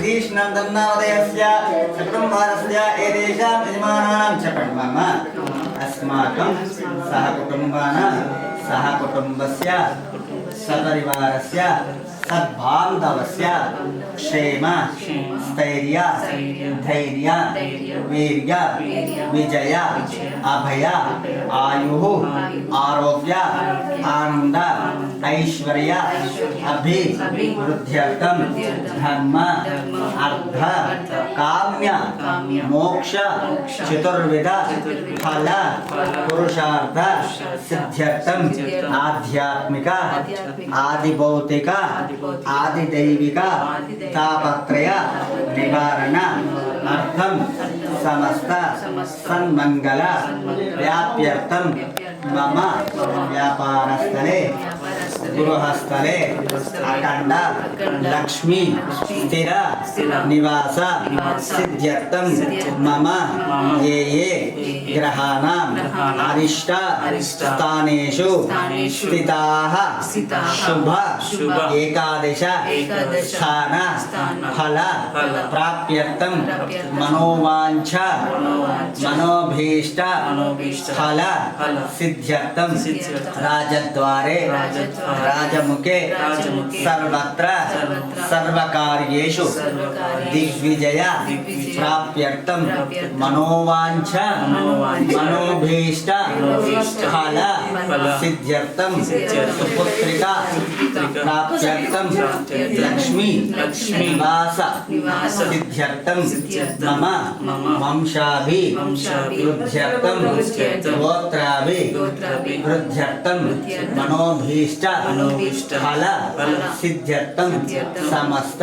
विधीष्णन्दन्नावदयस्य कुटुम्बारस्य एतेषां यजमानानां च मम अस्माकं सह कुटुम्बानां सह कुटुम्बस्य सपरिवारस्य सद्बान्धवस्य क्षेम स्थैर्य धैर्य वीर्य विजय अभय आयुः आरोग्य आनंद ऐश्वर्य अभिवृद्ध्यर्थं धर्म अर्थ काम्य मोक्ष चतुर्विध फल पुरुषार्थ सिद्ध्यर्थं आध्यात्मिक आदिभौतिक आदिदैविक तापत्रय निवारण अर्थम समस्त सन्मंगल व्याप्यर्थम मम व्यापारस्थले गृहस्थले अखंड लक्ष्मी स्थिर निवास सिद्ध्यर्थम मम ये ग्रहाणाम् अरिष्ट स्थानेषु स्थिताः शुभ एकादश स्थान फल प्राप्यर्थं मनोवांछ मनोभीष्ट फल सिद्ध्यर्थं राजद्वारे राजमुखे सर्वत्र सर्वकार्येषु दिग्विजय प्राप्यर्थं मनोवांछ मनोभीष्ट फल सिद्ध्यर्थं सुपुत्रिका प्राप्त्यर्थं लक्ष्मी निवास सिद्ध्यर्थं मम वंशाभिवृद्ध्यर्थं गोत्राभिवृद्ध्यर्थं मनोभीष्ट फल सिद्ध्यर्थं समस्त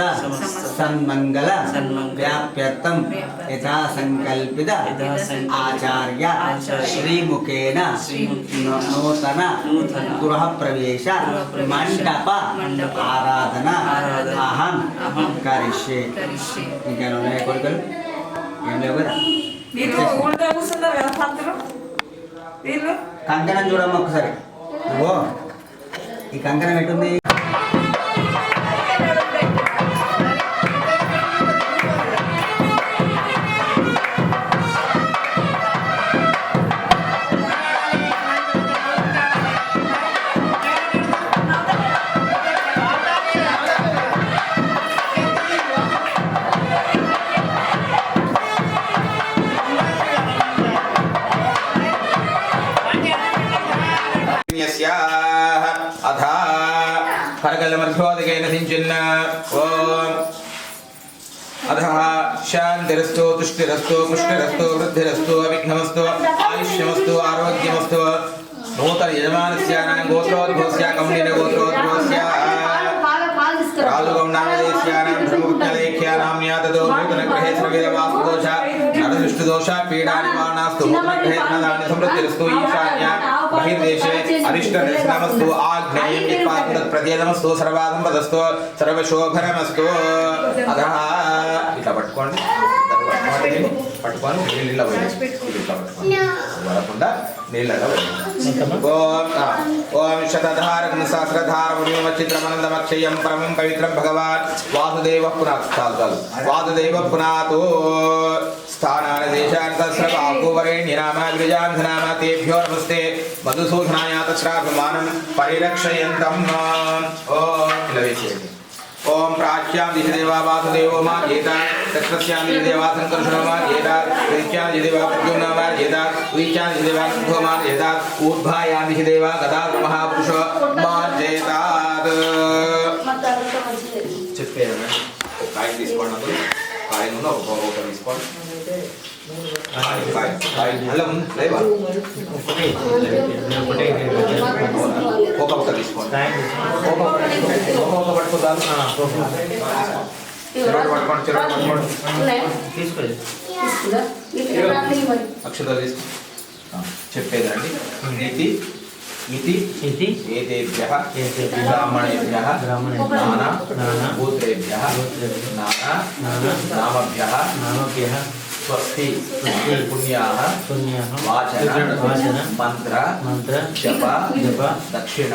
सन्मंगल व्याप्यर्थं यथा संकल्पित आचार्य श्रीमुखेन नूतन गृह प्रवेश मंडप आराधना अहम करिष्ये इंకేమైనా ఉన్నాయా కోరికలు ఏం లేవు కదా మీరు ఊళ్ళో కూర్చున్నారు కదా పంతులు వీళ్ళు కంకణం చూడమ్మ ఒకసారి ఓ ఈ కంకణం ఎటుంది अथा करकलमध्योदकेन सिञ्चन् ओम अधः शान्तिरस्तु तुष्टिरस्तु पुष्टिरस्तु वृद्धिरस्तु अविघ्नमस्तु आयुष्यमस्तु आरोग्यमस्तु नूतन यजमानस्यानां गोत्रोद्भवस्य कौण्डिन्य गोत्रोद्भवस्य रालुगौण्डामदेस्यानां धर्मपुत्रलेख्यानां याततो नूतनगृहे सर्वविधवास्तुदोष नरदृष्टिदोष पीडानिवारणास्तु नूतनगृहे धनधान्य समृद्धिरस्तु ईशान्य बहिर्देशे अरिष्टदर्शनमस्तु आग्नेयं यत्पादं प्रत्येदमस्तु सर्वासंपदस्तु सर्वशोभनमस्तु अधः इट्ला पट्टुकोंडि पट्टुकोनि नीళ్ళలో వేయండి ఇట్లా పట్టుకోండి వరకుండా నీళ్ళలో వేయండి ఓం శతధారకం సహస్రధారం చిత్రమనందమక్షయం పరమం పవిత్రం భగవాన్ వాసుదేవ పునాత్ వాసుదేవ పునాతో स्थानानि देशानि सहस्रबाहुवरेण्यनामाग्रजान्धनाम तेभ्यो नमस्ते मधुसूदनाय तत्राभिमानं परिरक्षयन्तम् ओम प्राच्यां दिशदेवा वासुदेवो मा येता तत्रस्यां दिशदेवा संकर्षणो मा येता त्रिच्यां दिशदेवा प्रद्युम्नो मा येता द्विच्यां दिशदेवा शुभो मा येता ऊर्ध्वायां दिशदेवा गदा महापुरुषो मा येतात् చెప్పేనా కాయ తీసుకోండి కాయ నుండి ఒక తీసుకోండి కాయ అల్లం లేవా ఒక తీసుకోండి ఒక పట్టుకోదాం తీసుకోండి అక్షరాలు తీసుకో చెప్పేదండి నీతి इति एतेभ्यः ब्राह्मणेभ्यः नाना गोत्रेभ्यः नाना नामभ्यः స్వస్తి పుణ్యాః వాచన మంత్ర జప దక్షిణ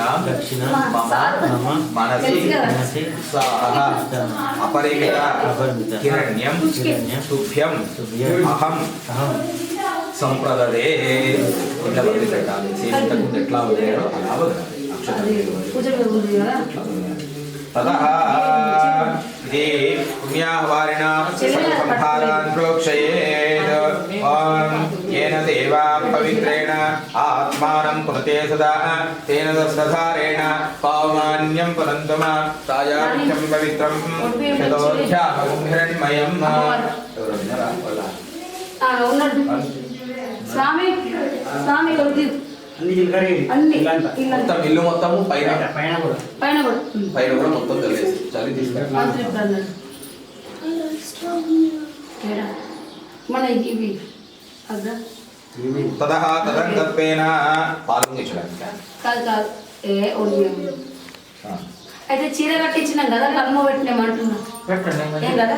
మమ మనసి సాహ అపరిమిత హిరణ్యం తుభ్యం అహం సంప్రదదే ఇలా బదిలీ పెట్టాలి. సేమ్ ఇంతకుముందు ఎట్లా వదిలేయో అలా వదలాలి. తతః ఇది పుణ్యాహ్వారిణ సంహారాన్ ప్రోక్షయేత్. ఓం येन देवा पवित्रेण आत्मानं पुनते सदा तेन दशधारेण पावमान्यं पुनन्तम तायाख्यं पवित्रं शतोऽध्यायं స్వామి స్వామి కొద్ది మొత్తం ఇల్లు మొత్తము పైన పైన కూడా మొత్తం తెలియదు. చలి తీసుకుంటాం మన ఇవి తదహ తదంగత్వేన పాలు ఇచ్చడానికి కాదు కాదు అయితే చీర కట్టించినాం కదా కర్మ పెట్టినామంటున్నా ఏం కదా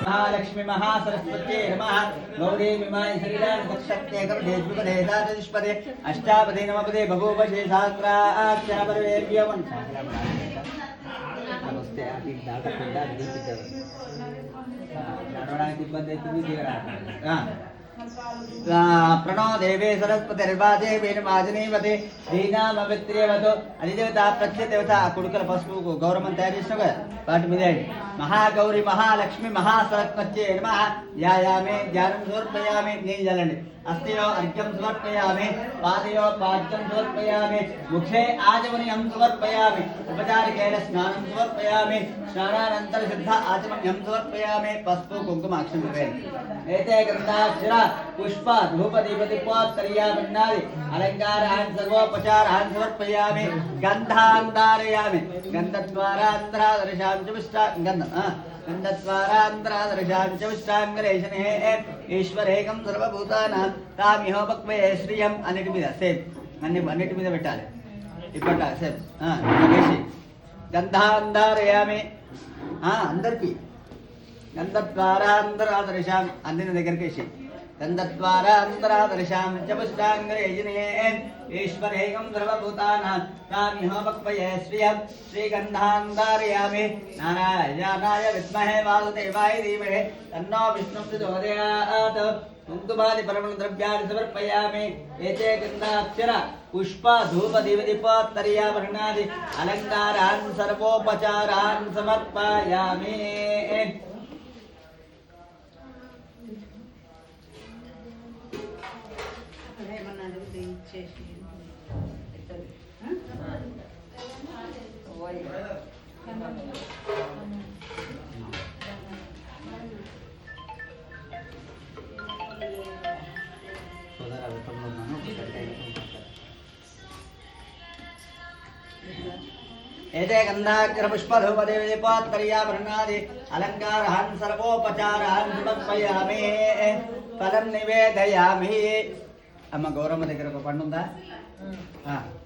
महालक्ष्मी महासरस्वती नमः गौरी मिमाय श्रीराम दक्षत्येकपदे द्विपदे अष्टापदे नवपदे बभूवशे सहस्राक्षरपरिवेद्यवन् नमस्ते आदि दाता पिंडा दीपित नडवడానికి ఇబ్బంది అవుతుంది దిగరా प्रणो देवे सरस्वती वेणुमाजनीवते दीनामवित्र्यवतो अधिदेवता प्रत्यदेवता कुडुकल पशुవు गौरवं तयाరు చేసినగా వాటి మీద महागौरी महालक्ष्मी महासरस्वती नमः यायामे ध्यानं समर्पयामि నేను జలండి अस्तियो अर्घ्यं समर्पयामि पादयो पाद्यं समर्पयामि मुखे आचमनीयं समर्पयामि उपचारिकेन स्नानं समर्पयामि स्नानानन्तरं शुद्ध आचमनीयं समर्पयामि पस्पु कुङ्कुमाक्षं भवेत् एते गन्धाक्षर पुष्प धूप दीप दीपोत्तरीयामन्नादि अलङ्कारान् सर्वोपचारान् समर्पयामि गन्धान् धारयामि गन्धद्वारान्धरादर्शां च विष्टा गन्धद्वारान्धरादर्शां च विष्टाङ्गलेशने ఈశ్వరేకం సర్వభూతానాం తామిహ భక్వే శ్రియం అన్నిటి మీద సేమ్ అన్నిటి మీద పెట్టాలి ఇప్పట్లా సేమ్ వేసి గంధాంధారయామి అందరికీ గంధద్వారాంతరాదర్శాం అందిన దగ్గరికి గంధద్వారాంతరాదర్శాం చపుష్టాంగరేజినే ఈశ్వరేకం సర్వభూతానాం తామిహోపక్వయే శ్రియం శ్రీగంధాంధారయామి నారాయణాయ విద్మహే వాసుదేవాయ ధీమహి తన్నో విష్ణుః ప్రచోదయాత్ కుంకుమాది పరమణ ద్రవ్యాన్ని సమర్పయామి ఏతే గంధాక్షర పుష్ప ధూప దీపదీపోత్తరీయాభరణాది అలంకారాన్ సర్వోపచారాన్ సమర్పయామి. ఏతే గంధాగ్ర పుష్పధూపదేవదీపోత్తరీయాభరణాది అలంకారాన్ సర్వోపచారాన్ సమర్పయామి. ఫలం నివేదయామి. అమ్మ గౌరమ్మ దగ్గర ఒక పండు ఉందా?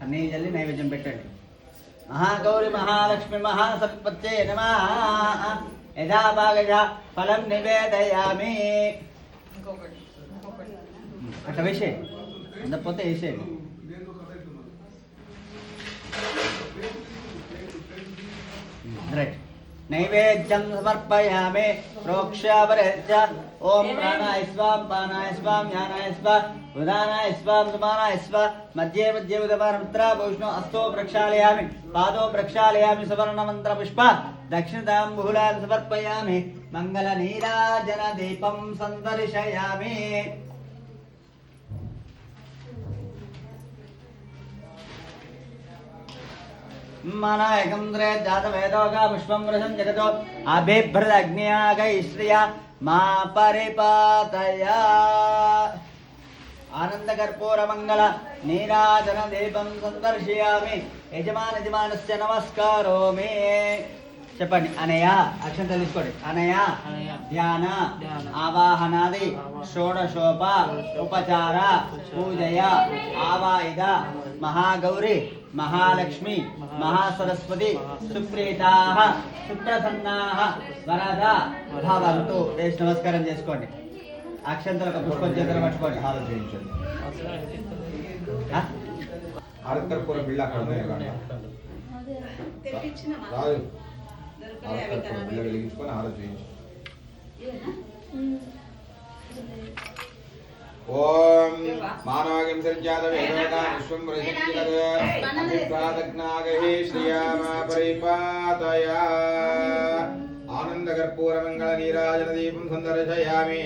అన్నీ చల్లి నైవేద్యం పెట్టండి. మహాగౌరి మహాలక్ష్మి మహాసత్పత్యే నమః. యథా భాగజ ఫలం నివేదయామి. అట్లా వేసేయండి, అందకపోతే వేసేయండి. రైట్. నైవేద్యం సమర్పయామి. ప్రోక్ష్యాపరేత్య ఓం ప్రాణాయ స్వాం పానాయ స్వాం జ్ఞానాయ స్వాం ఉదానాయ స్వాం సుమానాయ స్వాం మధ్యే మధ్యే ఉదపానమిత్రాభూషణో అస్తో ప్రక్షాళయామి. పాదో ప్రక్షాళయామి. సువర్ణమంత్ర పుష్ప దక్షిణతాంబూలాన్ని సమర్పయామి. మంగళ నీరాజన దీపం సందర్శయామి. మానాయకం ద్రే జాతవేదోగా పుష్పం వృషం జగతో అభిభ్రదగ్న్యాగైశ్రియ మా పరిపాతయ. ఆనందకర్పూరమంగళ నీరాజన దీపం సందర్శయామి. యజమానస్య నమస్కారోమి. చెప్పండి. అనయ అక్షంతలు తీసుకోండి. అనయ ధ్యాన ఆవాహనాది షోడశోప ఉపచార పూజయ ఆవాయిద మహాగౌరి మహాలక్ష్మి మహాసరస్వతి సుప్రీతాః సుప్రసన్నాః వరద భవంతు. వేసి నమస్కారం చేసుకోండి. అక్షంతలకు పుష్పం చేతులు పట్టుకోండి. హారతి చేయించండి. ఆరత్కర్పూర బిళ్ళ అక్కడ ఉన్నాయి రాదు. ఆరత్కర్పూర బిళ్ళ వెలిగించుకొని హారతి చేయించు. ఓం మానవగం సర్జాత వేదోగా విశ్వం వృషించిలదగ్నాగహే శ్రీయామ పరిపాతయ. ఆనందకర్పూర మంగళ నీరాజన దీపం సందర్శయామి.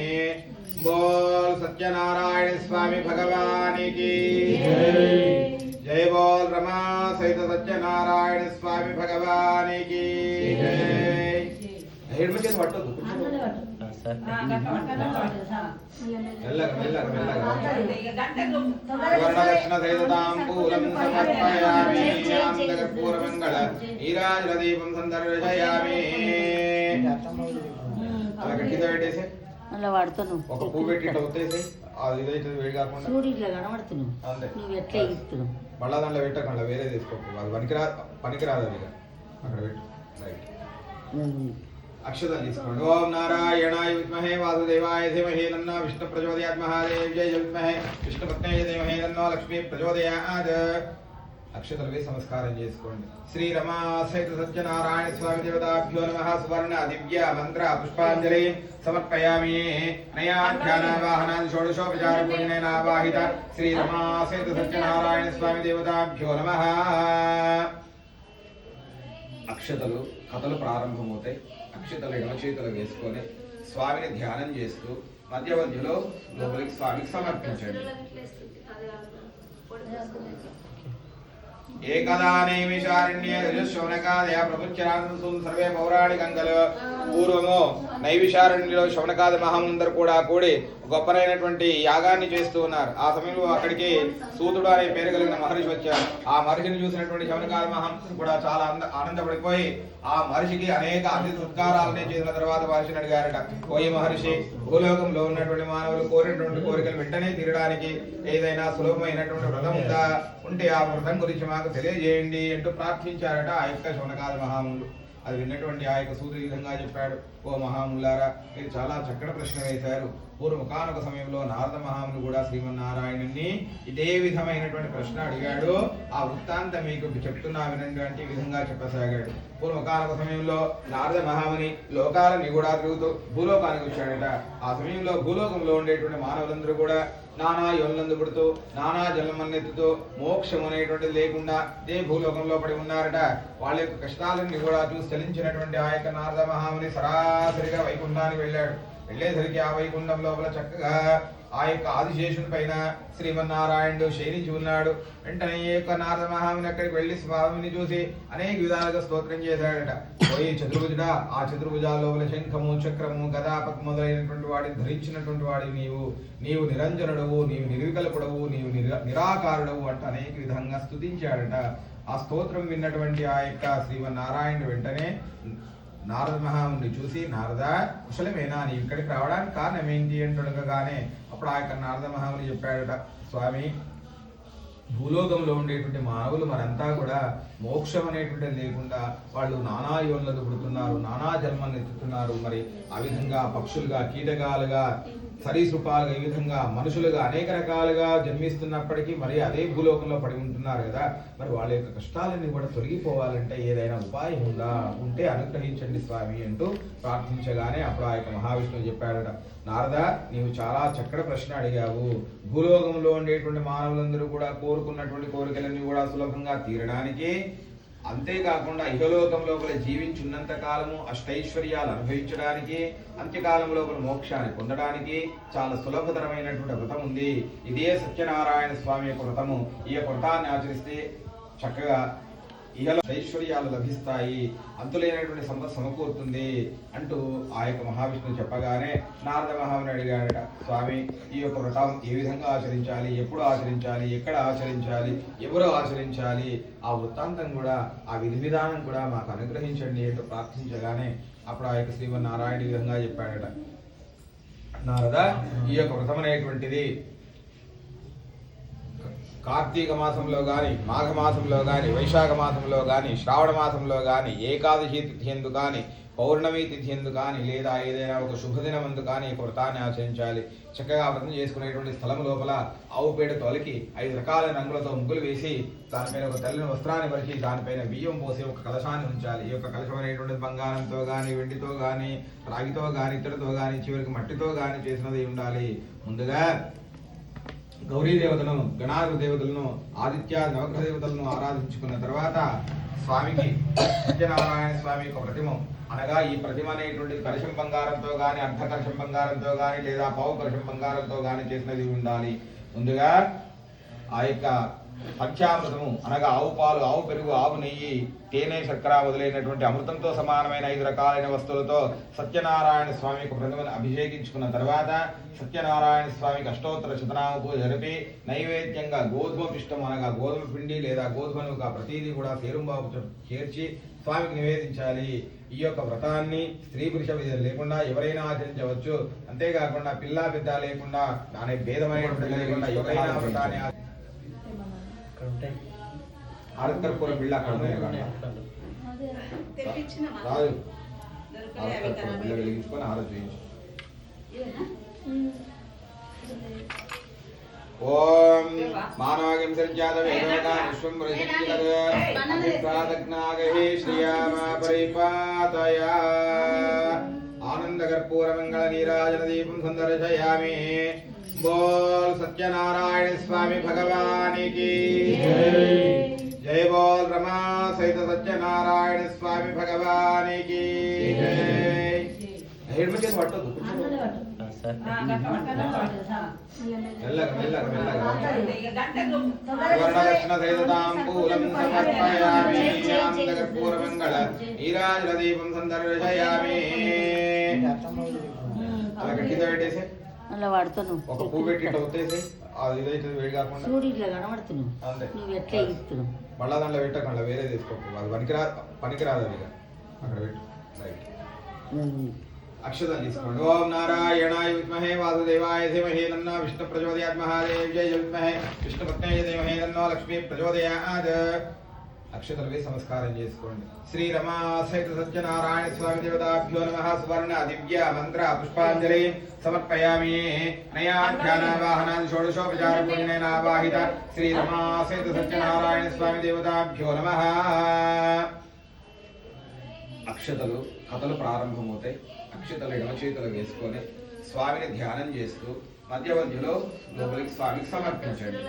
బోల్ సత్యనారాయణ స్వామి భగవానికి జై. బోల్ రమా సహిత సత్యనారాయణ స్వామి భగవానికి జై. హెల్మెట్ చేసి పట్టదు. మెల్లగా మెల్లగా మెల్లగా వర్ణదక్షిణ సహితాంబూలం సమర్పయామి. ఆనందకర్పూర మంగళ నీరాజన దీపం సందర్శయామి. అలా గట్టిగా పెట్టేసి అలా వాడుతున్నావు. ఒక పువ్వు పెట్టి ఇట్లా ఉత్తేసి అది ఇదైతే వేడి కాకుండా చూడు ఇట్లా కనబడుతున్నావు. అంతే. నువ్వు ఎట్లా ఇస్తున్నావు? మళ్ళా దాంట్లో పెట్టకుండా వేరే తీసుకోకు. అది పనికిరాదు అది. అక్కడ పెట్టు. రైట్. అక్షతలు తీసుకోండి. ఓం నారాయణాయ విద్మహే వాసుదేవాయ ధీమహి తన్నో విష్ణు ప్రచోదయాత్. మహాదేవ్యై విద్మహే విష్ణుపత్న్యై ధీమహి తన్నో లక్ష్మీ ప్రచోదయాత్. అక్షతలు వేసి నమస్కారం చేసుకోండి. శ్రీ రమా సహిత సత్యనారాయణ స్వామి దేవతాభ్యో నమః. సువర్ణ దివ్య మంత్ర పుష్పాంజలి సమర్పయామి. నయాధ్యానావాహనాది షోడశోపచార పూజనేన ఆవాహిత శ్రీ రమా సహిత సత్యనారాయణ స్వామి దేవతాభ్యో నమః. అక్షతలు కథలు ప్రారంభమవుతాయి. అక్షతలు ఎడమ చేతులు వేసుకొని స్వామిని ధ్యానం చేస్తూ మధ్య మధ్యలో లోపలికి స్వామికి సమర్పించండి. ఏకదా నైమిషారణ్యే రజశౌనకాదయ ప్రపంచరాంతం సర్వే పౌరాణికంగలు. పూర్వము నైవిషారణ్యంలో శౌనకాది మహాములందరూ కూడా కూడి గొప్పనైనటువంటి యాగాన్ని చేస్తూ ఉన్నారు. ఆ సమయంలో అక్కడికి సూతుడు అనే పేరు కలిగిన మహర్షి వచ్చారు. ఆ మహర్షిని చూసినటువంటి శౌనకాది మహాములు కూడా చాలా ఆనందపడిపోయి ఆ మహర్షికి అనేక అతిథి సత్కారాలనే చేసిన తర్వాత మహర్షిని అడిగారట, ఓయి మహర్షి, భూలోకంలో ఉన్నటువంటి మానవులు కోరినటువంటి కోరికలు వెంటనే తీరడానికి ఏదైనా సులభమైనటువంటి వ్రతం ఉందా? ఉంటే ఆ వ్రతం గురించి మాకు తెలియజేయండి అంటూ ప్రార్థించారట ఆ యొక్క శౌనకాది మహాములు. అది విన్నటువంటి ఆ యొక్క సూర్యుడు ఈ విధంగా చెప్పాడు, ఓ మహాములారా మీరు చాలా చక్కటి ప్రశ్న వేశారు. పూర్వకానొక సమయంలో నారద మహాముని కూడా శ్రీమన్నారాయణుని ఇదే విధమైనటువంటి ప్రశ్న అడిగాడు. ఆ వృత్తాంతం మీకు చెప్తున్నా వినండి విధంగా చెప్పసాగాడు. పూర్వకానొక సమయంలో నారద మహాముని లోకాలని కూడా తిరుగుతూ భూలోకానికి వచ్చాడట. ఆ సమయంలో భూలోకంలో ఉండేటువంటి మానవులందరూ కూడా నానా యోనులందు పుడుతూ నానా జన్మన్నెత్తుతూ మోక్షం అనేటువంటిది లేకుండా ఇదే భూలోకంలో పడి ఉన్నారట. వాళ్ళ యొక్క కష్టాలన్నీ కూడా చూసి చలించినటువంటి ఆ యొక్క నారద మహాముని సరాసరిగా వైకుంఠానికి వెళ్ళాడు. వెళ్ళేసరికి ఆ వైకుంఠం లోపల చక్కగా ఆ యొక్క ఆదిశేషుని పైన శ్రీమన్నారాయణుడు శయనించి ఉన్నాడు. వెంటనే ఈ యొక్క నారద మహాముని అక్కడికి వెళ్లి స్వామిని చూసి అనేక విధాలుగా స్తోత్రం చేశాడట. పోయి చతుర్భుజుడా, ఆ చతుర్భుజాల లోపల శంఖము చక్రము గదాపకు మొదలైనటువంటి వాడిని ధరించినటువంటి వాడి నీవు నిరంజనుడవు, నీవు నిర్వికల్పుడవు, నీవు నిరాకారుడవు అంటూ అనేక విధంగా స్తుతించాడట. ఆ స్తోత్రం విన్నటువంటి ఆ యొక్క శ్రీమన్నారాయణుడు వెంటనే నారద మహాముని చూసి, నారద కుశలమేనా, నీ ఇక్కడికి రావడానికి కారణం ఏంటి అంటడగానే అప్పుడు ఆ యొక్క నారద మహాముని చెప్పాడట, స్వామి భూలోకంలో ఉండేటువంటి మానవులు మరంతా కూడా మోక్షం అనేటువంటిది లేకుండా వాళ్ళు నానా యోనులను పుడుతున్నారు, నానా జన్మలను ఎత్తుతున్నారు. మరి ఆ విధంగా పక్షులుగా, కీటకాలుగా, సరీసృపాలుగా, ఈ విధంగా మనుషులుగా అనేక రకాలుగా జన్మిస్తున్నప్పటికీ మరి అదే భూలోకంలో పడి ఉంటున్నారు కదా. మరి వాళ్ళ యొక్క కష్టాలన్నీ కూడా తొలగిపోవాలంటే ఏదైనా ఉపాయం ఉంటే అనుగ్రహించండి స్వామి అంటూ ప్రార్థించగానే అప్పుడు ఆ యొక్క మహావిష్ణువు చెప్పాడట, నారద నీవు చాలా చక్కటి ప్రశ్న అడిగావు. భూలోకంలో ఉండేటువంటి మానవులందరూ కూడా కోరుకున్నటువంటి కోరికలన్నీ కూడా సులభంగా తీరడానికి, అంతేకాకుండా ఇహలోకం లోపల జీవించున్నంత కాలము అష్టైశ్వర్యాలు అనుభవించడానికి, అంత్యకాలం లోపల మోక్షాన్ని పొందడానికి చాలా సులభతరమైనటువంటి వ్రతం ఉంది. ఇదే సత్యనారాయణ స్వామి యొక్క వ్రతము. ఈ యొక్క వ్రతాన్ని ఆచరిస్తే చక్కగా ఇహలో ఐశ్వర్యాలు లభిస్తాయి, అంతులైనటువంటి సంపద సమకూరుతుంది అంటూ ఆ యొక్క మహావిష్ణువు చెప్పగానే నారద మహాముని అడిగాడట, స్వామి ఈ యొక్క వ్రతం ఏ విధంగా ఆచరించాలి, ఎప్పుడు ఆచరించాలి, ఎక్కడ ఆచరించాలి, ఎవరు ఆచరించాలి, ఆ వృత్తాంతం కూడా ఆ విధి విధానం కూడా మాకు అనుగ్రహించండి అంటూ ప్రార్థించగానే అప్పుడు ఆ యొక్క శ్రీమన్నారాయణ ఈ విధంగా చెప్పాడట, నారద ఈ యొక్క వ్రతం అనేటువంటిది కార్తీక మాసంలో కానీ, మాఘ మాసంలో కానీ, వైశాఖ మాసంలో కానీ, శ్రావణ మాసంలో కానీ, ఏకాదశి తిథి ఎందు కానీ, పౌర్ణమి తిథి ఎందు కానీ, లేదా ఏదైనా ఒక శుభదినం ఎందు కానీ ఈ వ్రతాన్ని ఆచరించాలి. చక్కగా వ్రతం చేసుకునేటువంటి స్థలం లోపల ఆవు పేడ తొలకి 5 రకాల రంగులతో ముగ్గులు వేసి దానిపైన ఒక తెల్లని వస్త్రాన్ని పరిచి దానిపైన బియ్యం పోసి ఒక కలశాన్ని ఉంచాలి. ఈ యొక్క కలశం అనేటువంటిది బంగారంతో కానీ, వెండితో కానీ, రాగితో కానీ, ఇత్తడితో కానీ, చివరికి మట్టితో కానీ చేసినది ఉండాలి. ముందుగా గౌరీ దేవతను, గణాధి దేవతలను, ఆదిత్య నవగ్రహ దేవతలను ఆరాధించుకున్న తర్వాత స్వామికి సత్యనారాయణ స్వామి యొక్క ప్రతిమ, అనగా ఈ ప్రతిమ అనేటువంటిది కలశం బంగారంతో కానీ, అర్ధ కలశం బంగారంతో కానీ, లేదా పావు కలశం బంగారంతో కానీ చేసినది ఉండాలి. ముందుగా ఆ యొక్క పంచామృతము అనగా ఆవు పాలు, ఆవు పెరుగు, ఆవు నెయ్యి, తేనె, శర్కర మొదలైనటువంటి అమృతంతో సమానమైన 5 రకాలైన వస్తువులతో సత్యనారాయణ స్వామికి ప్రతిమను అభిషేకించుకున్న తర్వాత సత్యనారాయణ స్వామికి అష్టోత్తర శతనామ పూజ జరిపి నైవేద్యంగా గోధుమ పిష్టం అనగా గోధుమ పిండి లేదా గోధుమను ప్రతిదీ కూడా సేరుంబాబు చేర్చి స్వామికి నివేదించాలి. ఈ యొక్క వ్రతాన్ని స్త్రీ పురుష విధులు లేకుండా ఎవరైనా ఆచరించవచ్చు. అంతేకాకుండా పిల్లా పెద్ద లేకుండా అనే భేదమైనటువంటి లేకుండా ఎవరైనా వ్రతాన్ని ఆరత్కర్పూర బిళ్ళ అక్కడ రాదు, ఆరత్కర్పూర బిళ్ళ వెలిగించుకొని ఆరతించు. ఓం మానవగం సంజాత వేదోగా విశ్వం ప్రసిద్ధిగదగ్నాగహే శ్రీయామ పరిపాతయ ఆనందకర్పూర మంగళ నీరాజన దీపం సందర్శయామి. बोल सत्यनारायण स्वामी भगवान की जय। बोल रमा सहित सत्यनारायण स्वामी भगवान की जय। हेड में पट्टो మెల్లగా వర్ణదక్షిణ సహితాంబూలం సమర్పయామి. ఆనందకర్పూర మంగళ నీరాజన దీపం సందర్శయామి. అలా గట్టిగా పెట్టేసి అలా వాడుతాను. ఒక పువ్వు పెట్టి ఇట్లా వచ్చేసి అది ఇదైతే వేడి కాకుండా చూడు ఇట్లా కనబడుతున్నావు. నువ్వు ఎట్లా ఇస్తున్నావు మళ్ళా దాంట్లో పెట్టకుండా వేరే తీసుకోకు, అది పనికిరాదు. అది అక్కడ పెట్టు. రైట్, అక్షతలు తీసుకోండి. ఓం నారాయణాయ విద్మహే వాసుదేవాయ ధీమహి తన్నో విష్ణు ప్రచోదయాత్. మహాదేవ్యై విద్మహే విష్ణుపత్న్యై ధీమహి తన్నో లక్ష్మీ ప్రచోదయాత్. అక్షతలు వేసి నమస్కారం చేసుకోండి. శ్రీ రమా సహిత సత్యనారాయణ స్వామి దేవతాభ్యో నమః. సువర్ణ దివ్య మంత్ర పుష్పాంజలి సమర్పయామి. నయాఖ్యానావాహనాది షోడశోపచార పూజనేన ఆవాహిత శ్రీ రమా సహిత సత్యనారాయణ స్వామి దేవతాభ్యో నమః. అక్షతలు కథలు ప్రారంభమవుతాయి. అక్షతలు ఎడమ చేతులు వేసుకొని స్వామిని ధ్యానం చేస్తూ మధ్య మధ్యలో లోపలికి స్వామికి సమర్పించండి.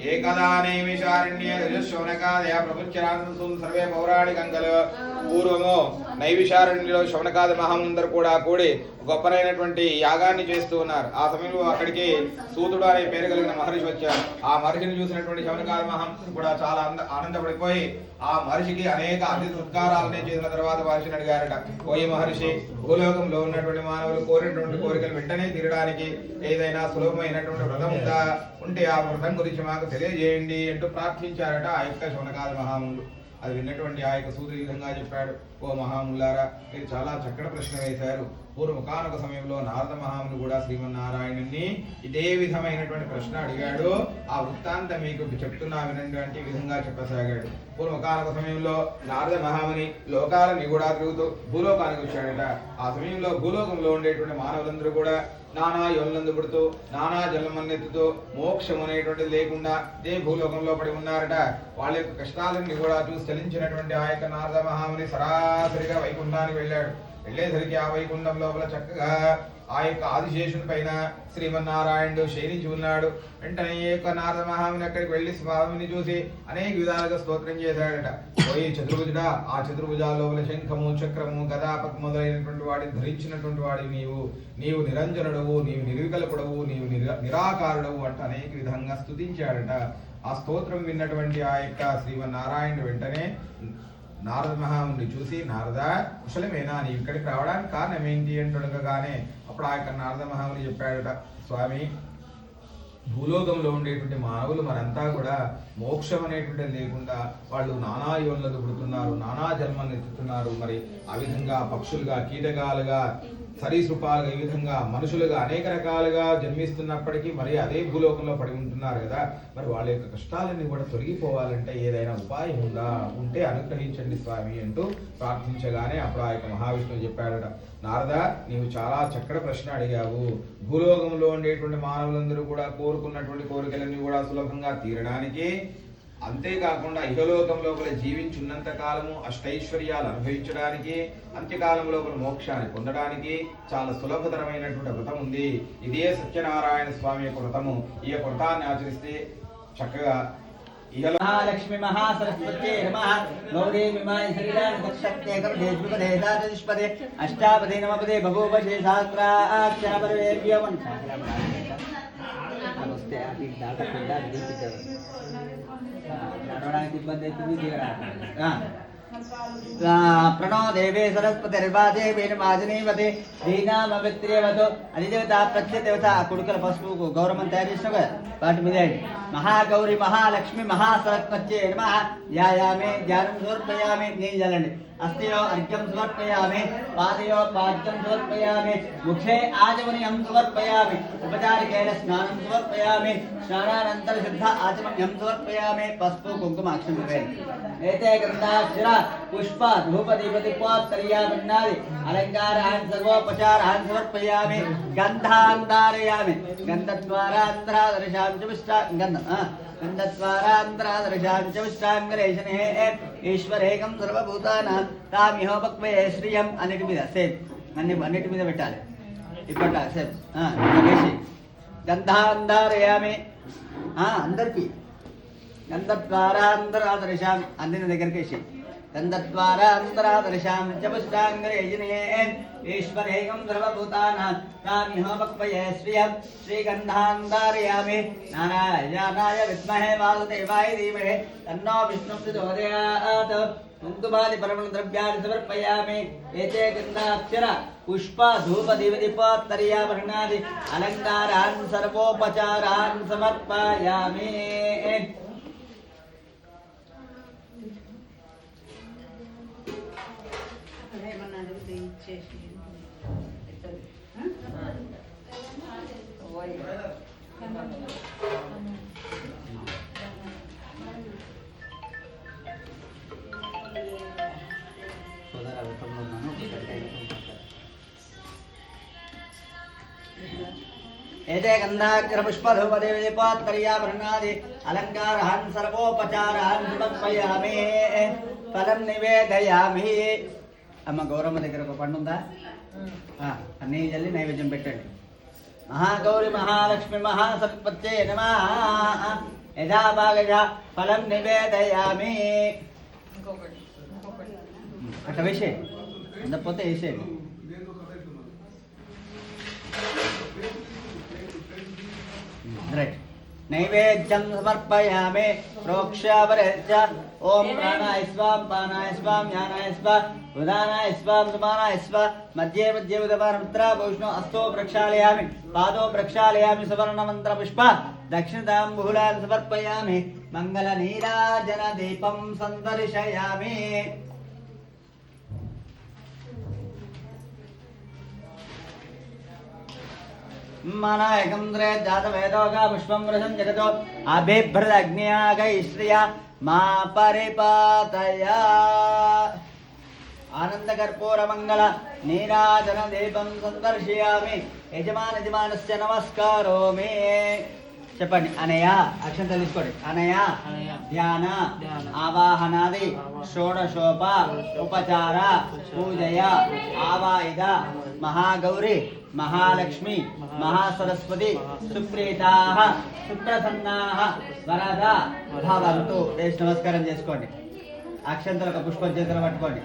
ఏకదా నైవిషారణ్యే రజశౌనకాదయ ప్రపంచరాంతం సర్వే పౌరాణికంగలు. పూర్వము నైవిషారణ్యంలో శౌనకాది మహాములందరూ కూడా కూడి గొప్పనైనటువంటి యాగాన్ని చేస్తూ ఉన్నారు. ఆ సమయంలో అక్కడికి సూతుడు అనే పేరు కలిగిన మహర్షి వచ్చారు. ఆ మహర్షిని చూసినటువంటి శౌనకాది మహాములు కూడా చాలా ఆనందపడిపోయి ఆ మహర్షికి అనేక అతిథి సత్కారాలనే చేసిన తర్వాత మహర్షిని అడిగారట, ఓయి మహర్షి, భూలోకంలో ఉన్నటువంటి మానవులు కోరినటువంటి కోరికలు వెంటనే తీరడానికి ఏదైనా సులభమైనటువంటి వ్రతం ఉందా? ఉంటే ఆ వ్రతం గురించి మాకు తెలియజేయండి అంటూ ప్రార్థించారట ఆ యొక్క శౌనకాది మహాములు. అది విన్నటువంటి ఆ యొక్క సూర్యుడు ఈ విధంగా చెప్పాడు, ఓ మహాములారా, మీరు చాలా చక్కటి ప్రశ్న వేశారు. పూర్వకానొక సమయంలో నారద మహాములు కూడా శ్రీమన్నారాయణుని ఇదే విధమైనటువంటి ప్రశ్న అడిగాడు. ఆ వృత్తాంతం మీకు చెప్తున్నా వినండి అంటే ఈ విధంగా చెప్పసాగాడు. పూర్వకానొక సమయంలో నారద మహాముని లోకాలని కూడా తిరుగుతూ భూలోకానికి వచ్చాడట. ఆ సమయంలో భూలోకంలో ఉండేటువంటి మానవులందరూ కూడా నానా యోనులందు పుడుతూ నానా జన్మన్నెత్తుతూ మోక్షం అనేటువంటిది లేకుండా ఇదే భూలోకంలో పడి ఉన్నారట. వాళ్ళ యొక్క కష్టాలన్నీ కూడా చూసి చలించినటువంటి ఆ యొక్క నారద మహాముని సరాసరిగా వైకుంఠానికి వెళ్ళాడు. వెళ్ళేసరికి ఆ వైకుంఠం లోపల చక్కగా ఆ యొక్క ఆదిశేషుని పైన శ్రీమన్నారాయణుడు శయనించి ఉన్నాడు. వెంటనే ఈ యొక్క నారద మహాముని అక్కడికి వెళ్లి స్వామిని చూసి అనేక విధాలుగా స్తోత్రం చేశాడట. పోయి చతుర్భుజుడా, ఆ చతుర్భుజాల లోపల శంఖము చక్రము గదాపక్ మొదలైనటువంటి వాడిని ధరించినటువంటి వాడి నీవు నిరంజనుడవు, నీవు నిర్వికల్పుడవు, నీవు నిరాకారుడవు అంటూ అనేక విధంగా స్తుతించాడట. ఆ స్తోత్రం విన్నటువంటి ఆ యొక్క శ్రీమన్నారాయణుడు వెంటనే నారద మహాముని చూసి, నారద, కుశలమేనా, నీ ఇక్కడికి రావడానికి కారణం ఏంటి అంటుండగానే అప్పుడు ఆ యొక్క నారద మహాముని చెప్పాడట, స్వామి, భూలోకంలో ఉండేటువంటి మానవులు మనంతా కూడా మోక్షం అనేటువంటిది లేకుండా వాళ్ళు నానా యోనులను పుడుతున్నారు, నానా జన్మలను ఎత్తుతున్నారు. మరి ఆ విధంగా పక్షులుగా, కీటకాలుగా, సరీసృపాలుగా, ఈ విధంగా మనుషులుగా అనేక రకాలుగా జన్మిస్తున్నప్పటికీ మరి అదే భూలోకంలో పడి ఉంటున్నారు కదా. మరి వాళ్ళ యొక్క కష్టాలన్నీ కూడా తొలగిపోవాలంటే ఏదైనా ఉపాయం ఉందా? ఉంటే అనుగ్రహించండి స్వామి అంటూ ప్రార్థించగానే అప్పుడు ఆ యొక్క మహావిష్ణువు చెప్పాడట, నారద, నీవు చాలా చక్కటి ప్రశ్న అడిగావు. భూలోకంలో ఉండేటువంటి మానవులందరూ కూడా కోరుకున్నటువంటి కోరికలన్నీ కూడా సులభంగా తీరడానికి, అంతేకాకుండా ఇహలోకం లోపల జీవించున్నంత కాలము అష్టైశ్వర్యాలు అనుభవించడానికి, అంత్యకాలం లోపల మోక్షాన్ని పొందడానికి చాలా సులభతరమైనటువంటి వ్రతం ఉంది. ఇదే సత్యనారాయణ స్వామి యొక్క వ్రతము. ఈ యొక్క వ్రతాన్ని ఆచరిస్తే చక్కగా మహాలక్ష్మి మహాసరస్వత్యై నమః. గౌరీమి మాయశ్రీరామశక్తేకపదే అష్టాపదే నవపదే బభూవశే సహస్రాక్షరపరివేర్యమన్ వస్తే అది దాటకుండా దీపిద్దారు. నడవడానికి ఇబ్బంది అవుతుంది, దిగడానికి. ప్రణో దేవే సరస్వతిర్వాదేవేన మాజనీవతే శ్రీనామవిత్రియవతో అధిదేవత ప్రత్యదేవత. ఆ కుడుకల పసుపు గౌరవం తయారు చేసినావు కదా, వాటి మీద మహాగౌరి మహాలక్ష్మి మహాసరస్వత్యై నమః. ధ్యాయామి, ధ్యానం సమర్పయామి, నీళ్ళు చల్లండి. అస్తయో అర్ఘ్యం సమర్పయామి, పాదయో పాద్యం సమర్పయామి, ముఖే ఆచమనీయం సమర్పయామి, ఉపచారికేణ స్నానం సమర్పయామి, స్నానానంతర శుద్ధ ఆచమనీయం సమర్పయామి. పసుపు కుంకుమ అక్షం ఏతే గ్రంథాక్షర పుష్ప ధూప దీప దీపోత్తర్యామిన్నాది అలంకారాన్ సర్వోపచారాన్ సమర్పయామి. గంధాంధారయామి, గంధద్వారాంధ్రాదర్శాం చ గంధద్వారాంధ్రాదర్శాం చ విష్టాంగలేశనే ఈశ్వరేకం సర్వభూతానాం తామిహో భక్వే శ్రియం. అన్నిటి మీద సేమ్, అన్నిటి మీద పెట్టాలి. ఇప్పుడు సేమ్ వేసి గంధాంధారయామి అందరికి. గంధద్వారాంధ్రాదర్శాం అందిన దగ్గరికి వేసి గంధద్వారాంధ్రాదర్శాం చ పుష్టాంగలేశనే ఈశ్వరేకం సర్వభూతానాం తామిహో భక్వే శ్రియం. శ్రీగంధాంధారయామి. నారాయణాయ విద్మహే వాసుదేవాయ ధీమహి తన్నో విష్ణుః ప్రచోదయాత్. కుంకుమాది పరిమళ ద్రవ్యాన్ని సమర్పయామి. ఏతే గంధాక్షర పుష్ప ధూప దీప దీపోత్తర్యాభరణాది అలంకారాన్ సర్వోపచారాన్ సమర్పయామి. एते गन्धाग्रपुष्पधूपदेवीपात्तर्याभरणादि अलङ्कारान् सर्वोपचारान् समर्पयामि फलं निवेदयामि అమ్మ గౌరమ్మ దగ్గర ఒక పండు ఉందా అన్నీ జల్లి నైవేద్యం పెట్టండి महागौरी महालक्ष्मी महासरस्वत्यै नमः यथा भागजा फलं निवेदयामि అట్లా వేసే అందకపోతే వేసేది రైట్ नैवेद्यं समर्पयामि प्रोक्ष्यापरेच ओम प्राणाय स्वाम पानाय स्वाम ज्ञानाय स्वाम उदानाय स्वाम समानाय स्वाम मध्ये मध्ये उदपानमुद्रा भूषणो अस्तो प्रक्षालयामि पादो प्रक्षालयामि सुवर्णमन्त्रपुष्प दक्षिणताम्बूलान् समर्पयामि मङ्गलनीराजनदीपं सन्दर्शयामि मानायकं द्रे जातवेदोगा पुष्पं वृषं जगतो अभिभ्रदग्न्यागैश्रिया मा परिपातया आनन्दकर्पूरमङ्गल नीराजनदीपं सन्दर्शयामि यजमानस्य नमस्कारो मे చెప్పండి అనయ అక్షంతలు తీసుకోండి అనయ ధ్యాన ఆవాహనాది షోడశోప ఉపచార పూజయ ఆవాహిత మహాగౌరి మహాలక్ష్మి మహాసరస్వతి సుప్రీతాః సుప్రసన్నాః వరద భవంతు వేసి నమస్కారం చేసుకోండి అక్షంతలు ఒక పుష్పం చేతులు పట్టుకోండి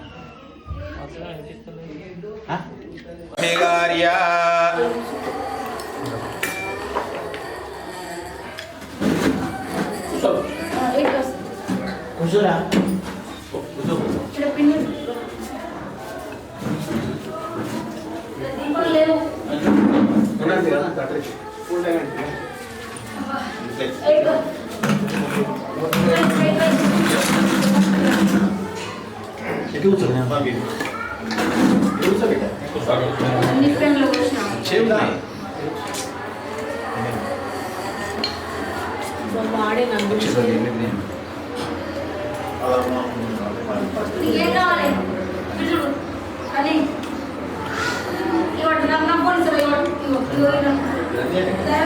కూర్చోరా ఏం కావాలి చూడు అది ఇవ్వండి నాకు పోలీసులు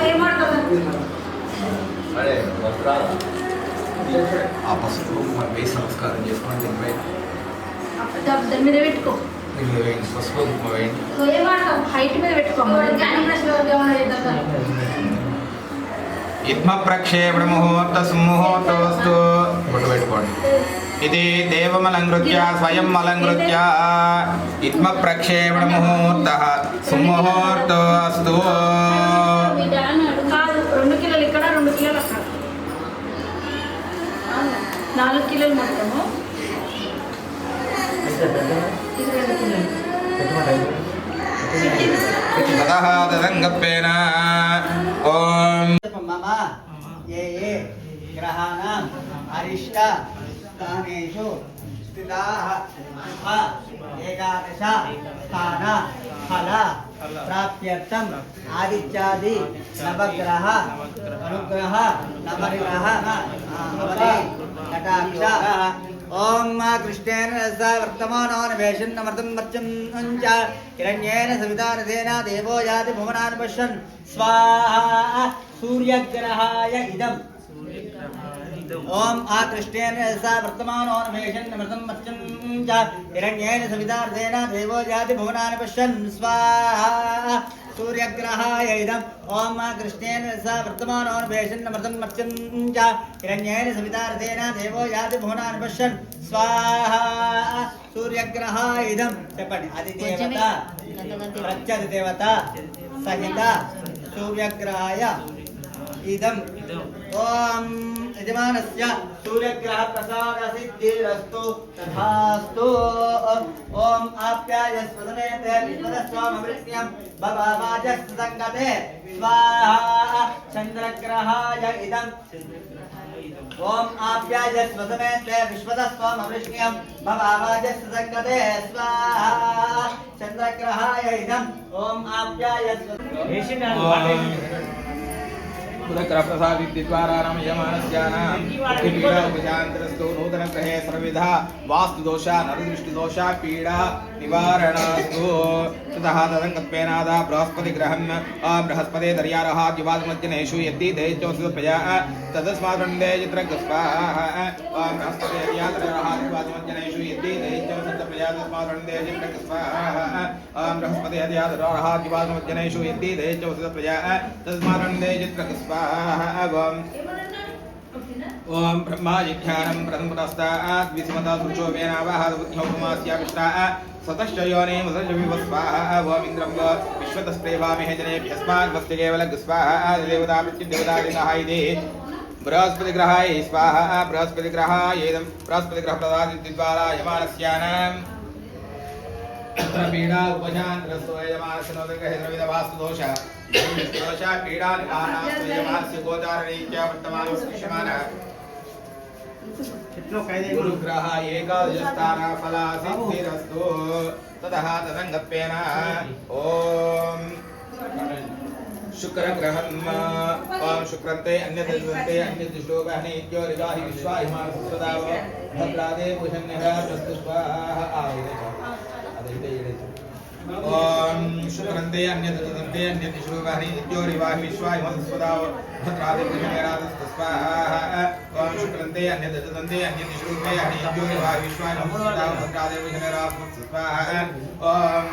ఏం మాట్లాడదు ఆ పసుపు వేసి నమస్కారం చేసుకోండి దాని మీద పెట్టుకో పసుపు వేయండి ఏం మాట్లాడవు హైట్ మీద పెట్టుకో ఇత్మ ప్రక్షేపణ ముహూర్త సుముహూర్తోస్తు బొట్టు పెట్టుకోండి ఇది దేవమలంకృత్య స్వయం అలంకృత్య ఇత్మ ప్రక్షేపణ ముహూర్త సుముహూర్తోస్తు కాదు 2 కిలోలు ఇక్కడ 2 కిలోలు అక్కడ 4 కిలోలు మొత్తము ఇది 2 కిలోలు తదహ ఓం मम ये ये ग्रहाणां अरिष्ट स्थानेषु स्थिताः एकादश स्थान फल प्राप्त्यर्थम् आदित्यादि नवग्रह अनुग्रह नवग्रह अवधि कटाक्ष ओम कृष्णेन रसा वर्तमानोन्वेषन् नमर्तं मर्चं च हिरण्येन सविता रथेन देवो याति भुवनान् पश्यन् स्वाहा सूर्यग्रहाय इदम् ओम कृष्णेन रसा वर्तमानोन्वेषन् नमर्तं मर्चं च हिरण्येन सविता रथेन देवो याति भुवनान् पश्यन् स्वाहा सूर्यग्रहाय इदम् ओम कृष्णेन रसा वर्तमानोन्वेषन् नमर्तं मर्चं च हिरण्येन सविता रथेन देवो याति भुवनान् पश्यन् स्वाहा सूर्यग्रहाय इदम् చెప్పండి అధిదేవత ప్రత్యధిదేవత సహిత सूर्यग्रहाय इदम् ओम यजमानस्य सूर्यग्रह प्रसाद सिद्धिरस्तु तथास्तु ओम आप्यायस्वदनेते विश्वदस्वामवृष्ण्यं भवावाजस्सङ्गते स्वाहा चन्द्रग्रहाय इदम् ओम आप्यायस्वदनेते विश्वदस्वामवृष्ण्यं भवावाजस्सङ्गते स्वाहा चन्द्रग्रहाय इदम् ओम आप्यायस्व उदग्रप्रसादिद्वारा नाम यमानस्यानां पीडा उपशान्तरस्तु नूतनगृहे सर्वविधा वास्तुदोषा नरदृष्टिदोषा पीडा निवारणास्तु ततः तदङ्गत्वेनादा बृहस्पतिग्रहं बृहस्पते दर्यारः द्युवादमज्जनेषु यदि देचोऽसुपया तदस्मात् वन्दे चित्रगस्वाहा बृहस्पते दर्यारः द्युवादमज्जनेषु यदि देचोऽसुपया तस्मात् वन्दे चित्रगस्वाहा बृहस्पते दर्यारः द्युवादमज्जनेषु यदि देचोऽसुपया तस्मात् वन्दे चित्रगस्वाहा ओम ब्रह्माजिख्यानं प्रथमतस्तात् विस्मता सुचो वेनावहादबुद्ध्योपमास्याविष्टाः सतश्च योने मदर्जविवस्वाहा ओम इन्द्रं विश्वतस्प्रेवामहे जनेभ्यस्माद्वस्य केवलगस्वाहा देवता मृत्युदेवतादिनाहायिदे बृहस्पतिग्रहाय स्वाहा बृहस्पतिग्रहायेदं बृहस्पतिग्रहप्रदादिद्वारा यमानस्यानां पीडा उपशान्तरस्तो यमानस्य नोदग्रहे द्रविदवास्तुदोषः दोषा पीडा निवारणास्तु यमानस्य गोचाररीत्या वर्तमानस्पृश्यमानः गुरुग्रह एकादशस्थान फला सिद्धिरस्तु ततः तदङ्गत्वेन ॐ शुक्रग्रहम् ॐ शुक्रन्ते अन्यदिशन्ते अन्यदिशोगहनीत्यो रिगाहि विश्वाहिमानसुदाव भद्रादे भूषण्यः प्रस्तुष्वाः ओम शुक्रन्ते अन्यदिशन्ते अन्यदिशोगहनीत्यो रिगाहि विश्वाहिमानसुदाव भद्रादे भूषण्यः ओम शुक्रन्ते अन्यदिशन्ते अन्यदिशोगहनीत्यो रिगाहि विश्वाहिमानसुदाव भद्रादे भूषण्यः ओम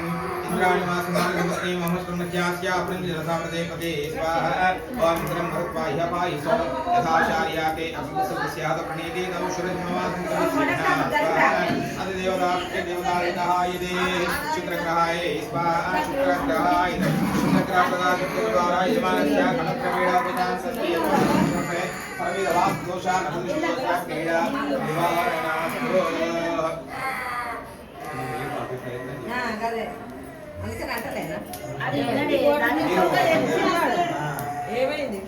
इंद्राणिमासमानगमस्ति महस्त्रमध्यास्य अपरञ्जलसामदेपते स्वाहा ओम इंद्रं भरत्वाह्य पाहि सो यथाचार्याते अपसुस्याद प्रणीते तव शुरजमवासं स्वाहा अधिदेवताप्य देवतायितायिदे शुक्रग्रहाय स्वाहा शुक्रग्रहाय शुक्रग्रहप्रदाद्वारा यजमानस्य खलप्रवीणापदान् सस्ते परविदवास्तुदोषा नपुंसकदोषा क्रीडा निवारणास्तु ఏమైంది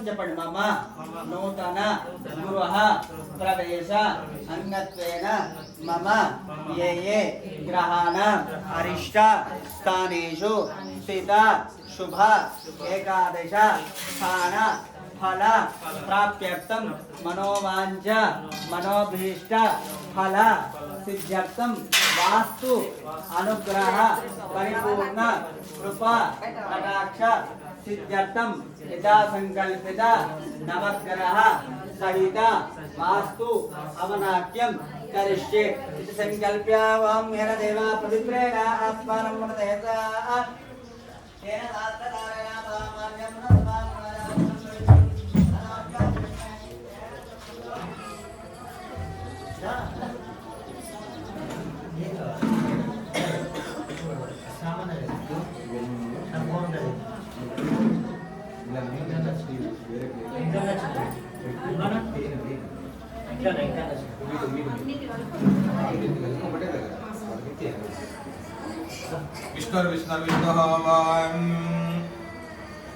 చెప్పండి మమ నూతన గృహ ప్రవేశ అంగత్వేన మమ ఏ ఏ గ్రహాణ అరిష్ట స్థానేషు స్థిత శుభ ఏకాదశ స్థాన ఫల ప్రాప్త్యర్థం మనోవాంఛ మనోభీష్ట ఫల సిద్ధ్యర్థం వాస్తు అనుగ్రహ పరిపూర్ణ కృప కటాక్ష సిద్ధ్యర్థం యథా సంకల్పిత నవగ్రహ సహిత వాస్తు అవనాక్యం కరిష్యే ఇది సంకల్ప్య ఓం హేన దేవ పవిత్రేణ ఆత్మానం మనదేత హేన దాత్రధారణ మాన్యం